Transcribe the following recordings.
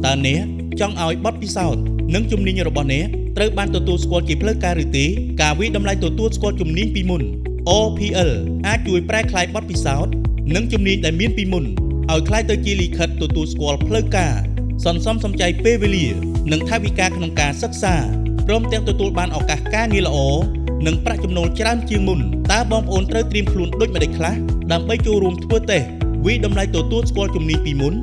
តើអ្នកចង់ឲ្យបទពិសោធន៍និងជំនាញរបស់អ្នកត្រូវបានទទួលស្គាល់ជាផ្លូវការឬទេការវិតម្លៃទទួលស្គាល់ជំនាញពីមុន OPL អាចជួយប្រែក្លាយបទពិសោធន៍និងជំនាញដែលមានពីមុនឲ្យក្លាយទៅជាលិខិតទទួលស្គាល់ផ្លូវការសន្សំសំចៃពេលវេលានិងថវិកាក្នុងការសិក្សាព្រមទាំងទទួលបានឱកាសការងារល្អនិងប្រាក់ចំណូលច្រើនជាងមុនតើបងប្អូនត្រូវត្រៀមខ្លួនដូចម្តេចខ្លះដើម្បីចូលរួមធ្វើតេស្តវិតម្លៃទទួលស្គាល់ជំនាញពីមុន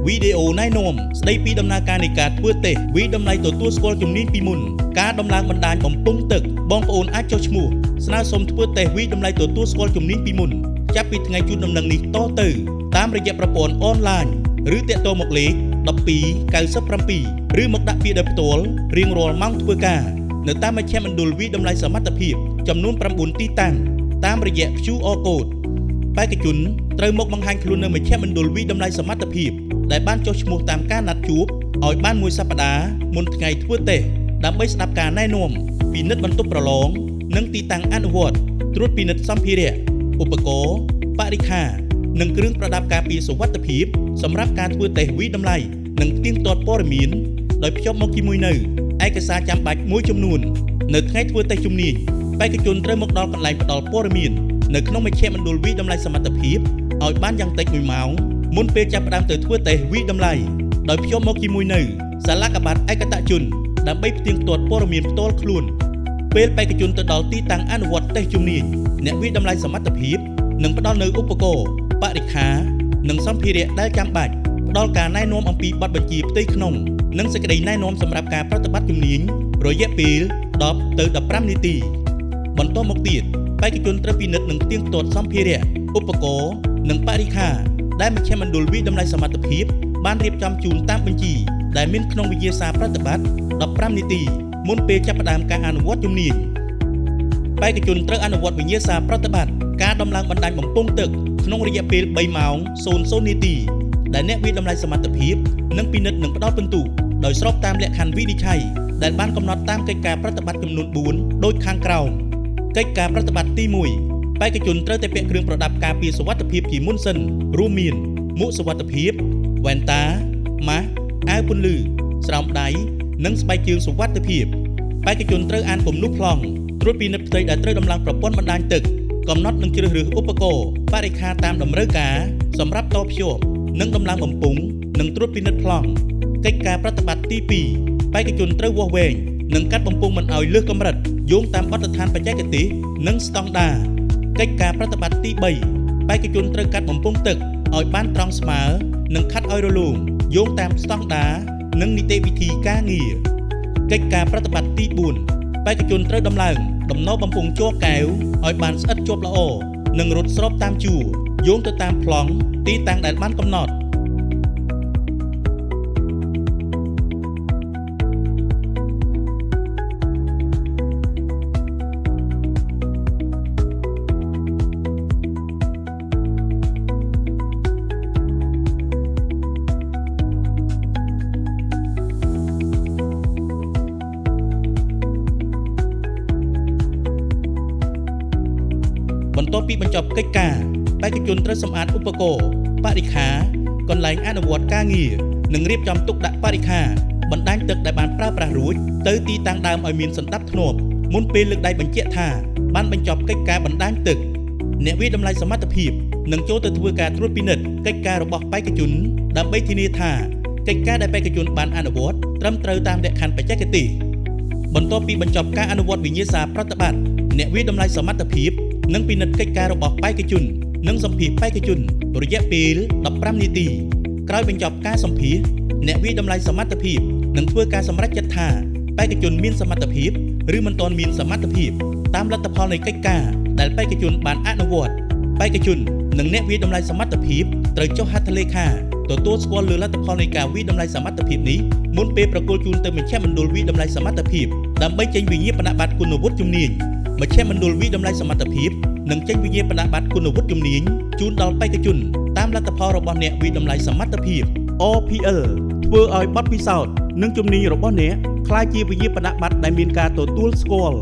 វីដេអូណែនាំស្ដីពីដំណើរការនៃការធ្វើតេស្តវិតម្លៃទទួលស្គាល់ជំនាញពីមុនការដំឡើងបណ្ដាញបំពង់ទឹកបងប្អូនអាចចុះឈ្មោះស្នើសុំធ្វើតេស្តវិតម្លៃទទួលស្គាល់ជំនាញពីមុនចាប់ពីថ្ងៃជូនដំណឹងនេះតទៅតាមរយៈប្រព័ន្ធអនឡាញឬទាក់ទងមកលេខ1297ឬមកដាក់ពាក្យដោយផ្ទាល់រៀងរាល់ម៉ោងធ្វើការនៅតាមមជ្ឈមណ្ឌលវិតម្លៃសមត្ថភាពចំនួន9ទីតាំងតាមរយៈ QR Code បេក្ខជនត្រូវមកបង្ហាញខ្លួននៅមជ្ឈមណ្ឌលវិតម្លៃសមត្ថភាពដែលបានចុះឈ្មោះតាមការណាត់ជួបឲ្យបានមួយសប្តាហ៍មុនថ្ងៃធ្វើតេស្តដើម្បីស្ដាប់ការណែនាំពិនិត្យបន្ទប់ប្រឡងនិងទីតាំងអនុវត្តត្រួតពិនិត្យសម្ភារៈឧបករណ៍បរិក្ខារនិងគ្រឿងប្រដាប់ការពារសុវត្ថិភាពសម្រាប់ការធ្វើតេស្តវិតម្លៃនិងផ្ទៀងផ្ទាត់ព័ត៌មានដោយភ្ជាប់មកជាមួយនៅឯកសារចាំបាច់មួយចំនួននៅថ្ងៃធ្វើតេស្តជំនាញបេក្ខជនត្រូវមកដល់កន្លែងផ្ដល់ព័ត៌មាននៅក្នុងមជ្ឈមណ្ឌលវិតម្លៃសមត្ថភាពឲ្យបានយ៉ាងតិច1ម៉ោងមុនពេលចាប់ផ្ដើមទៅធ្វើតេស្តវិតម្លៃដោយភ្ជាប់មកជាមួយនៅសាលាកបាត់ឯកតជនដើម្បីផ្ទៀងផ្ទាត់ព័ត៌មានផ្ទាល់ខ្លួនពេលបេក្ខជនទៅដល់ទីតាំងអនុវត្តតេស្តជំនាញអ្នកវិតម្លៃសមត្ថភាពនឹងផ្ដល់នូវឧបករណ៍បរិក្ខារនិងសម្ភារៈដែលចាំបាច់ផ្ដល់ការណែនាំអំពីបទបញ្ជាផ្ទៃក្នុងនិងសេចក្តីណែនាំសម្រាប់ការប្រតិបត្តិជំនាញរយៈពេល10ទៅ15នាទីបន្តមកទៀតបេក្ខជនត្រូវពិនិត្យនិងផ្ទៀងផ្ទាត់សម្ភារៈឧបករណ៍និងបរិក្ខារដែលមជ្ឈមណ្ឌលវិតម្លៃសមត្ថភាពបានរៀបចំជូនតាមបញ្ជីដែលមានក្នុងវិញ្ញាសាប្រតិបត្តិ15នាទីមុនពេលចាប់ផ្ដើមការអនុវត្តជំនាញបេក្ខជនត្រូវអនុវត្តវិញ្ញាសាប្រតិបត្តិការដំឡើងបណ្ដាញបំពង់ទឹកក្នុងរយៈពេល3ម៉ោង00នាទីដែលអ្នកវិតម្លៃសមត្ថភាពនឹងពិនិត្យនិងផ្ដល់ពិន្ទុដោយស្របតាមលក្ខខណ្ឌវិនិច្ឆ័យដែលបានកំណត់តាមកិច្ចការប្រតិបត្តិចំនួន4ដូចខាងក្រោមកិច្ចការប្រតិបត្តិទី1បេក្ខជនត្រូវតែពាក់គ្រឿងប្រដាប់ការពារសុវត្ថិភាពជាមុនសិនរួមមានមួកសុវត្ថិភាពវ៉ែនតាម៉ាស់អាវពន្លឺស្រោមដៃនិងស្បែកជើងសុវត្ថិភាពបេក្ខជនត្រូវអានគំនូសប្លង់ត្រួតពិនិត្យផ្ទៃដែលត្រូវដំឡើងប្រព័ន្ធបណ្ដាញទឹកកំណត់និងជ្រើសរើសឧបករណ៍បរិក្ខារតាមតម្រូវការសម្រាប់តភ្ជាប់និងដំឡើងបំពង់និងត្រួតពិនិត្យប្លង់កិច្ចការប្រតិបត្តិទី2បេក្ខជនត្រូវវាស់វែងនិងកាត់បំពង់មិនឲ្យលើសកម្រិតយោងតាមបទដ្ឋានបច្ចេកទេសនិងស្តង់ដារកិច្ចការប្រតិបត្តិទី3បេក្ខជនត្រូវកាត់បំពង់ទឹកឲ្យបានត្រង់ស្មើនិងខាត់ឲ្យរលោងយោងតាមស្តង់ដារនិងនីតិវិធីការងារកិច្ចការប្រតិបត្តិទី4បេក្ខជនត្រូវដំឡើងដំណបំពង់ជ័រកែវឲ្យបានស្អិតជាប់ល្អនិងរត់ស្របតាមជួរយោងទៅតាមប្លង់ទីតាំងដែលបានកំណត់បន្ទាប់ពីបញ្ចប់កិច្ចការបេក្ខជនត្រូវសម្អាតឧបករណ៍បរិក្ខារកន្លែងអនុវត្តការងារនិងរៀបចំទុកដាក់បរិក្ខារបណ្ដាញទឹកដែលបានប្រើប្រាស់រួចទៅទីតាំងដើមឲ្យមានសណ្ដាប់ធ្នាប់មុនពេលលើកដៃបញ្ជាក់ថាបានបញ្ចប់កិច្ចការបណ្ដាញទឹកអ្នកវិតម្លៃសមត្ថភាពនឹងចូលទៅធ្វើការត្រួតពិនិត្យកិច្ចការរបស់បេក្ខជនដើម្បីធានាថាកិច្ចការដែលបេក្ខជនបានអនុវត្តត្រឹមត្រូវតាមលក្ខខណ្ឌបច្ចេកទេសបន្ទាប់ពីបញ្ចប់ការអនុវត្តវិញ្ញាសាប្រតិបត្តិអ្នកវិតម្លៃសមត្ថភាពនិងពិនិត្យកិច្ចការរបស់បេក្ខជននិងសម្ភាសន៍បេក្ខជនរយៈពេល15នាទីក្រោយបញ្ចប់ការសម្ភាសន៍អ្នកវិតម្លៃសមត្ថភាពនឹងធ្វើការសម្រេចចិត្តថាបេក្ខជនមានសមត្ថភាពឬមិនទាន់មានសមត្ថភាពតាមលទ្ធផលនៃកិច្ចការដែលបេក្ខជនបានអនុវត្តបេក្ខជននិងអ្នកវិតម្លៃសមត្ថភាពត្រូវចុះហត្ថលេខាទទួលស្គាល់លើលទ្ធផលនៃការវិតម្លៃសមត្ថភាពនេះមុនពេលប្រគល់ជូនទៅមជ្ឈមណ្ឌលវិតម្លៃសមត្ថភាពដើម្បីចេញវិញ្ញាបនបត្រគុណវុឌ្ឍិជំនាញមជ្ឈមណ្ឌលវិតម្លៃសមត្ថភាពនឹងចេញវិញ្ញាបនបត្រគុណវុឌ្ឍិជំនាញជូនដល់បេក្ខជនតាមលទ្ធផលរបស់អ្នកវិតម្លៃសមត្ថភាព OPL ធ្វើឲ្យបទពិសោធន៍និងជំនាញរបស់អ្នកក្លាយជាវិញ្ញាបនបត្រដែលមានការទទួលស្គាល់